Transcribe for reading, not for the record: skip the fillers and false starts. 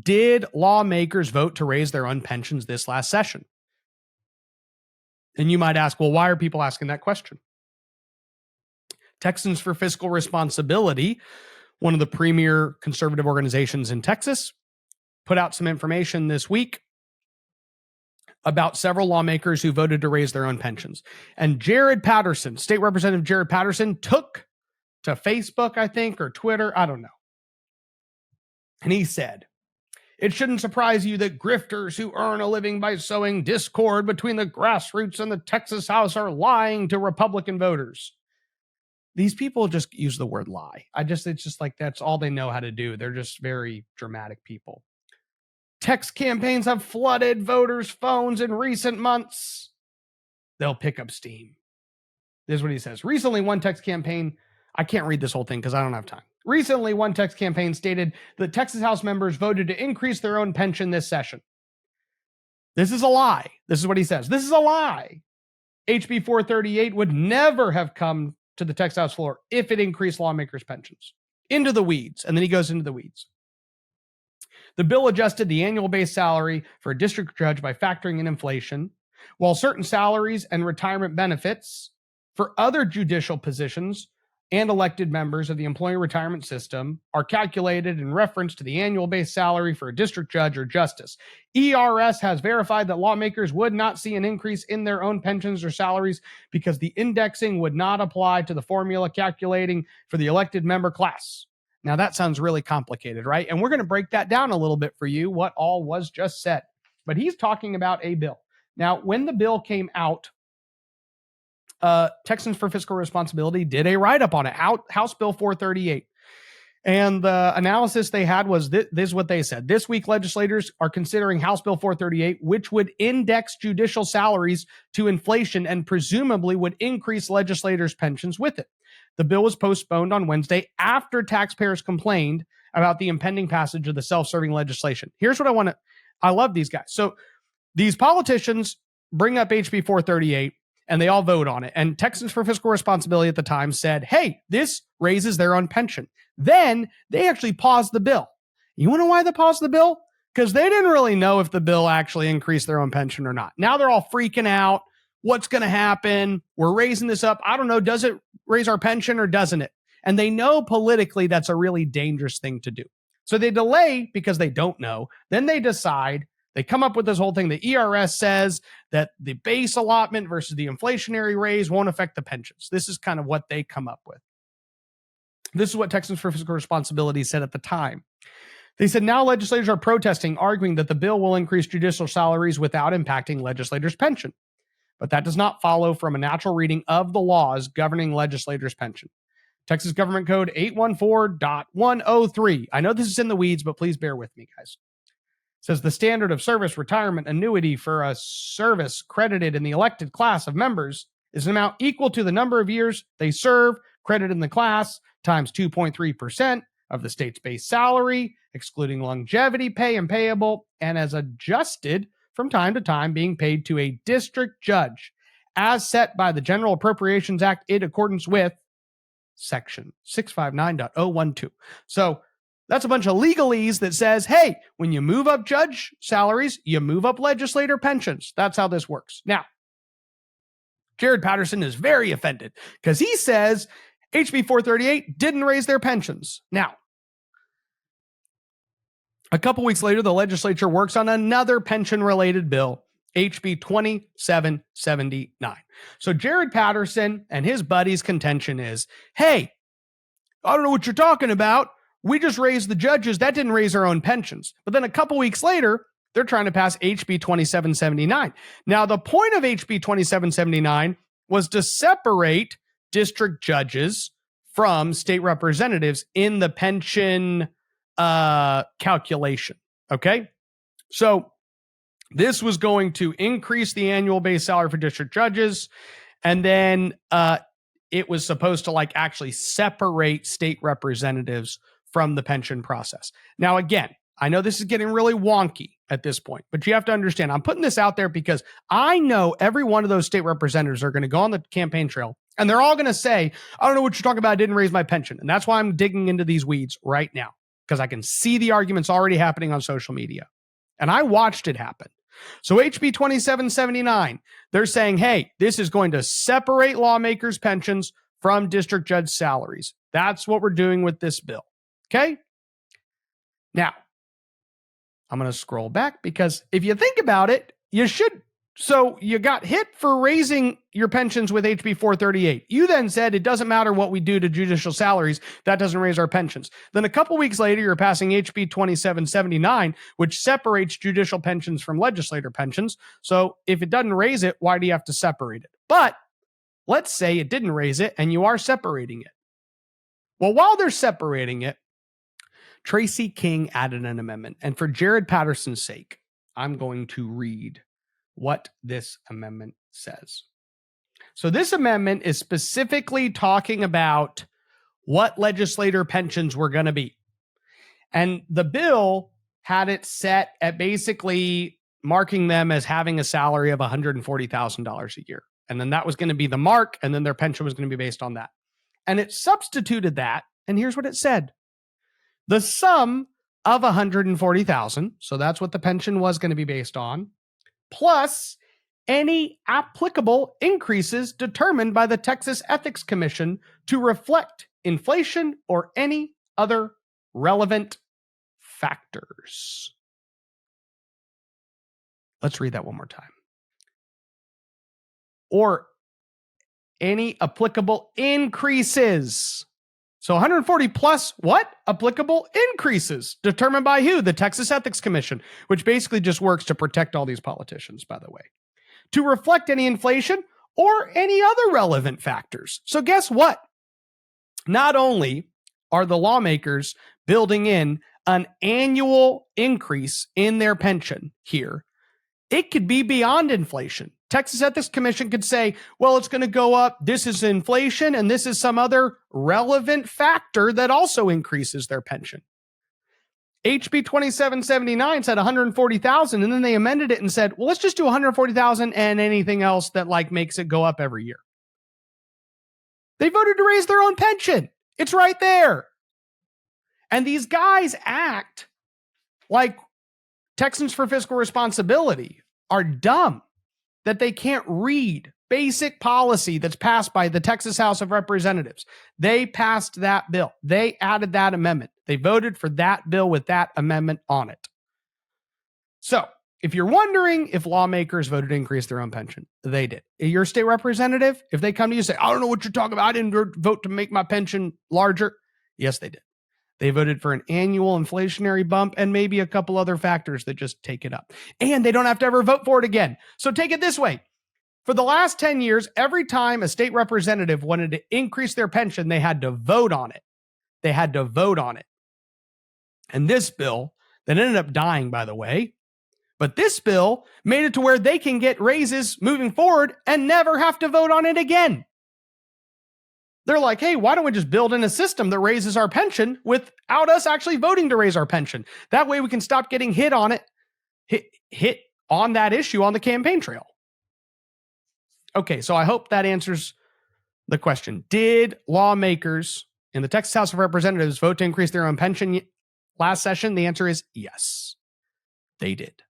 Did lawmakers vote to raise their own pensions this last session? And you might ask, well, why are people asking that question? Texans for Fiscal Responsibility, one of the premier conservative organizations in Texas, put out some information this week about several lawmakers who voted to raise their own pensions. And Jared Patterson, State Representative Jared Patterson, took to Facebook, I think, or Twitter, I don't know. And he said, it shouldn't surprise you that grifters who earn a living by sowing discord between the grassroots and the Texas House are lying to Republican voters. These people just use the word lie. It's just like that's all they know how to do. They're just very dramatic people. Text campaigns have flooded voters' phones in recent months. They'll pick up steam. This is what he says. Recently, one text campaign, I can't read this whole thing because I don't have time. Recently, one text campaign stated that Texas House members voted to increase their own pension this session. This is a lie. This is what he says. This is a lie. HB 438 would never have come to the Texas House floor if it increased lawmakers' pensions. Into the weeds. And then he goes into the weeds. The bill adjusted the annual base salary for a district judge by factoring in inflation, while certain salaries and retirement benefits for other judicial positions and elected members of the employee retirement system are calculated in reference to the annual base salary for a district judge or justice. ERS has verified that lawmakers would not see an increase in their own pensions or salaries because the indexing would not apply to the formula calculating for the elected member class. Now that sounds really complicated, right? And we're going to break that down a little bit for you, what all was just said. But he's talking about a bill. Now, when the bill came out, Texans for Fiscal Responsibility did a write-up on it, House Bill 438. And the analysis they had was this is what they said. This week, legislators are considering House Bill 438, which would index judicial salaries to inflation and presumably would increase legislators' pensions with it. The bill was postponed on Wednesday after taxpayers complained about the impending passage of the self-serving legislation. Here's what I love these guys. So these politicians bring up HB 438 and they all vote on it. And Texans for Fiscal Responsibility at the time said, hey, this raises their own pension. Then they actually paused the bill. You want to know why they paused the bill? Because they didn't really know if the bill actually increased their own pension or not. Now they're all freaking out. What's going to happen? We're raising this up. I don't know. Does it raise our pension or doesn't it? And they know politically that's a really dangerous thing to do. So they delay because they don't know. Then they decide. They come up with this whole thing. The ERS says that the base allotment versus the inflationary raise won't affect the pensions. This is kind of what they come up with. This is what Texans for Fiscal Responsibility said at the time. They said now legislators are protesting, arguing that the bill will increase judicial salaries without impacting legislators' pension. But that does not follow from a natural reading of the laws governing legislators' pension. Texas Government Code 814.103. I know this is in the weeds, but please bear with me, guys. It says the standard of service retirement annuity for a service credited in the elected class of members is an amount equal to the number of years they serve credited in the class times 2.3% of the state's base salary, excluding longevity pay and payable, and as adjusted from time to time being paid to a district judge as set by the General Appropriations Act in accordance with Section 659.012. So that's a bunch of legalese that says, hey, when you move up judge salaries, you move up legislator pensions. That's how this works. Now, Jared Patterson is very offended because he says HB 438 didn't raise their pensions. Now, a couple weeks later, the legislature works on another pension-related bill, HB 2779. So Jared Patterson and his buddies' contention is, hey, I don't know what you're talking about. We just raised the judges. That didn't raise our own pensions. But then a couple weeks later, they're trying to pass HB 2779. Now, the point of HB 2779 was to separate district judges from state representatives in the pension calculation. Okay. So this was going to increase the annual base salary for district judges. And then it was supposed to like actually separate state representatives from the pension process. Now, again, I know this is getting really wonky at this point, but you have to understand, I'm putting this out there because I know every one of those state representatives are going to go on the campaign trail and they're all going to say, I don't know what you're talking about. I didn't raise my pension. And that's why I'm digging into these weeds right now. because I can see the arguments already happening on social media. And I watched it happen. So HB 2779, they're saying, hey, this is going to separate lawmakers' pensions from district judge salaries. That's what we're doing with this bill. Okay? Now, I'm going to scroll back because if you think about it, you should. So you got hit for raising your pensions with HB 438. You then said it doesn't matter what we do to judicial salaries. That doesn't raise our pensions. Then a couple weeks later, you're passing HB 2779, which separates judicial pensions from legislator pensions. So if it doesn't raise it, why do you have to separate it? But let's say it didn't raise it and you are separating it. Well, while they're separating it, Tracy King added an amendment. And for Jared Patterson's sake, I'm going to read what this amendment says. So this amendment is specifically talking about what legislator pensions were going to be. And the bill had it set at basically marking them as having a salary of $140,000 a year. And then that was going to be the mark, and then their pension was going to be based on that. And it substituted that, and here's what it said. The sum of $140,000, so that's what the pension was going to be based on, plus any applicable increases determined by the Texas Ethics Commission to reflect inflation or any other relevant factors. Let's read that one more time. Or any applicable increases. So 140 plus what? Applicable increases determined by who? The Texas Ethics Commission, which basically just works to protect all these politicians, by the way, to reflect any inflation or any other relevant factors. So guess what? Not only are the lawmakers building in an annual increase in their pension here, it could be beyond inflation. Texas Ethics Commission could say, well, it's going to go up. This is inflation, and this is some other relevant factor that also increases their pension. HB 2779 said 140,000, and then they amended it and said, well, let's just do 140,000 and anything else that makes it go up every year. They voted to raise their own pension. It's right there. And these guys act like Texans for Fiscal Responsibility are dumb, that they can't read basic policy that's passed by the Texas House of Representatives. They passed that bill. They added that amendment. They voted for that bill with that amendment on it. So if you're wondering if lawmakers voted to increase their own pension, they did. Your state representative, if they come to you and say, I don't know what you're talking about, I didn't vote to make my pension larger. Yes, they did. They voted for an annual inflationary bump and maybe a couple other factors that just take it up. And they don't have to ever vote for it again. So take it this way. For the last 10 years, every time a state representative wanted to increase their pension, they had to vote on it. They had to vote on it. And this bill, that ended up dying, by the way, but this bill made it to where they can get raises moving forward and never have to vote on it again. They're like, hey, why don't we just build in a system that raises our pension without us actually voting to raise our pension? That way we can stop getting hit on it, hit on that issue on the campaign trail. Okay, so I hope that answers the question. Did lawmakers in the Texas House of Representatives vote to increase their own pension last session? The answer is yes, they did.